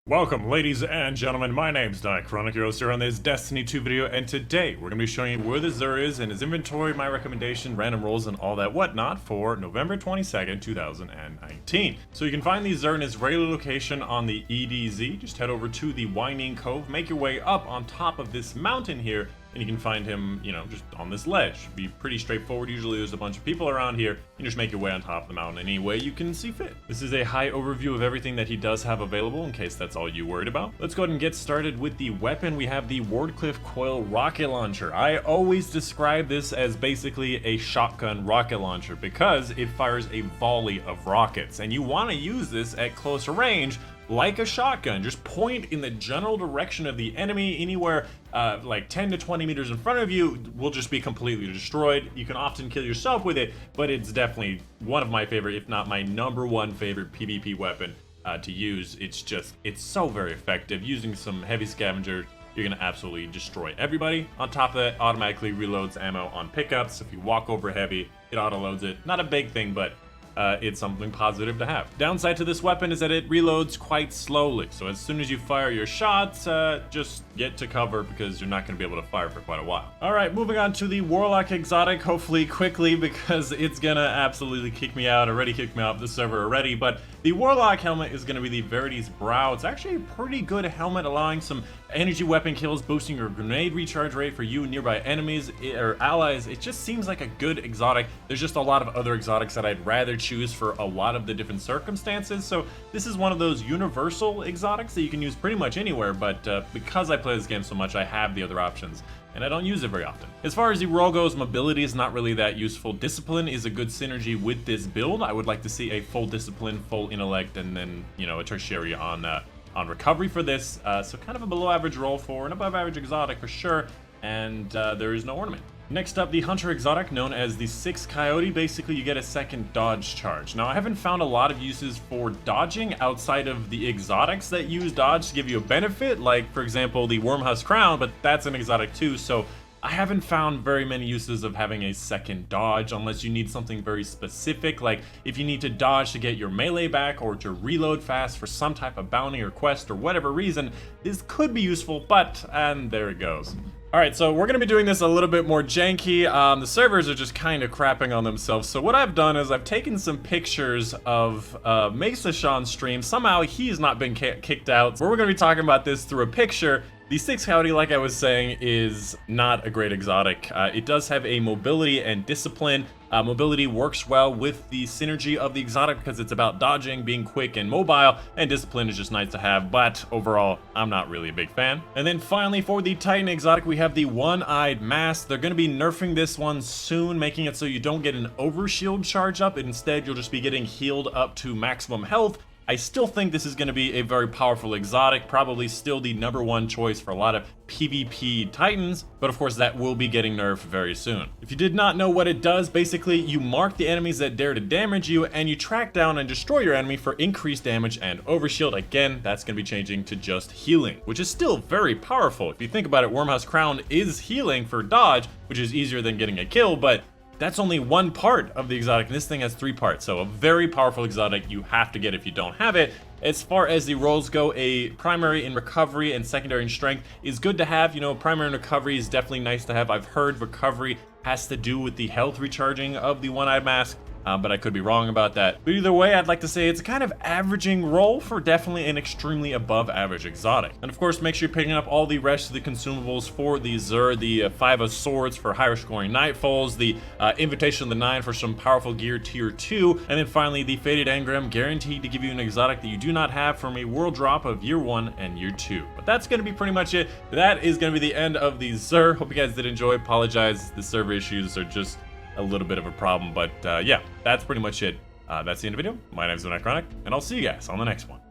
Welcome, ladies and gentlemen. My name's Dychronic, your host here on this Destiny 2 video, and today we're going to be showing you where the Xur is and his inventory, my recommendation, random rolls, and all that whatnot for November 22nd, 2019. So you can find the Xur in his regular location on the EDZ. Just head over to the Winding Cove, make your way up on top of this mountain here, and you can find him, just on this ledge. Be pretty straightforward. Usually there's a bunch of people around here. You just make your way on top of the mountain any way you can see fit. This is a high overview of everything that he does have available in case that's all you worried about. Let's go ahead and get started with the weapon. We have the Wardcliff Coil Rocket Launcher. I always describe this as basically a shotgun rocket launcher because it fires a volley of rockets, and you want to use this at close range like a shotgun. Just point in the general direction of the enemy. Anywhere like 10 to 20 meters in front of you will just be completely destroyed. You can often kill yourself with it, but it's definitely one of my favorite, if not my #1 favorite PvP weapon to use. It's so very effective. Using some heavy scavenger, you're gonna absolutely destroy everybody. On top of that, automatically reloads ammo on pickups. If you walk over heavy, it auto loads it. Not a big thing, but it's something positive to have. Downside to this weapon is that it reloads quite slowly. So as soon as you fire your shots, just get to cover because you're not going to be able to fire for quite a while. All right, moving on to the Warlock exotic, hopefully quickly because it's going to absolutely kick me out. Already kicked me off the server already, but the Warlock helmet is going to be the Verity's Brow. It's actually a pretty good helmet, allowing some energy weapon kills, boosting your grenade recharge rate for you and nearby enemies or allies. It just seems like a good exotic. There's just a lot of other exotics that I'd rather choose for a lot of the different circumstances. So this is one of those universal exotics that you can use pretty much anywhere, but because I play this game so much, I have the other options, and I don't use it very often. As far as the roll goes, mobility is not really that useful. Discipline is a good synergy with this build. I would like to see a full discipline, full intellect, and then, a tertiary on recovery for this. So kind of a below average roll for an above average exotic for sure, and there is no ornament. Next up, the Hunter exotic, known as the 6 Coyote. Basically, you get a second dodge charge. Now, I haven't found a lot of uses for dodging outside of the exotics that use dodge to give you a benefit, like, for example, the Wormhusk Crown, but that's an exotic too, so I haven't found very many uses of having a second dodge unless you need something very specific, like if you need to dodge to get your melee back or to reload fast for some type of bounty or quest or whatever reason. This could be useful, and there it goes. Alright, so we're going to be doing this a little bit more janky. The servers are just kind of crapping on themselves. So what I've done is I've taken some pictures of Mesa Sean's stream. Somehow he's not been kicked out. We're going to be talking about this through a picture. The 6 Coyote, like I was saying, is not a great exotic. It does have a mobility and discipline. Mobility works well with the synergy of the exotic because it's about dodging, being quick and mobile, and discipline is just nice to have, but overall, I'm not really a big fan. And then finally, for the Titan exotic, we have the One-Eyed Mask. They're going to be nerfing this one soon, making it so you don't get an overshield charge up. Instead, you'll just be getting healed up to maximum health. I still think this is going to be a very powerful exotic, probably still the #1 choice for a lot of PvP Titans, but of course that will be getting nerfed very soon. If you did not know what it does, basically you mark the enemies that dare to damage you, and you track down and destroy your enemy for increased damage and overshield. Again, that's going to be changing to just healing, which is still very powerful. If you think about it, Wormhusk Crown is healing for dodge, which is easier than getting a kill, but that's only one part of the exotic, and this thing has 3 parts, so a very powerful exotic you have to get if you don't have it. As far as the rolls go, a primary in recovery and secondary in strength is good to have. Primary in recovery is definitely nice to have. I've heard recovery has to do with the health recharging of the One-Eyed Mask, but I could be wrong about that. But either way, I'd like to say it's a kind of averaging roll for definitely an extremely above average exotic. And of course, make sure you're picking up all the rest of the consumables for the Xur, the 5 of Swords for higher scoring Nightfalls, the Invitation of the 9 for some powerful gear tier 2, and then finally the Faded Engram, guaranteed to give you an exotic that you do not have from a world drop of year 1 and year 2. But that's going to be pretty much it. That is going to be the end of the Xur. Hope you guys did enjoy. Apologize, the server issues are just a little bit of a problem, but yeah, that's pretty much it. That's the end of the video. My name is Dychronic, and I'll see you guys on the next one.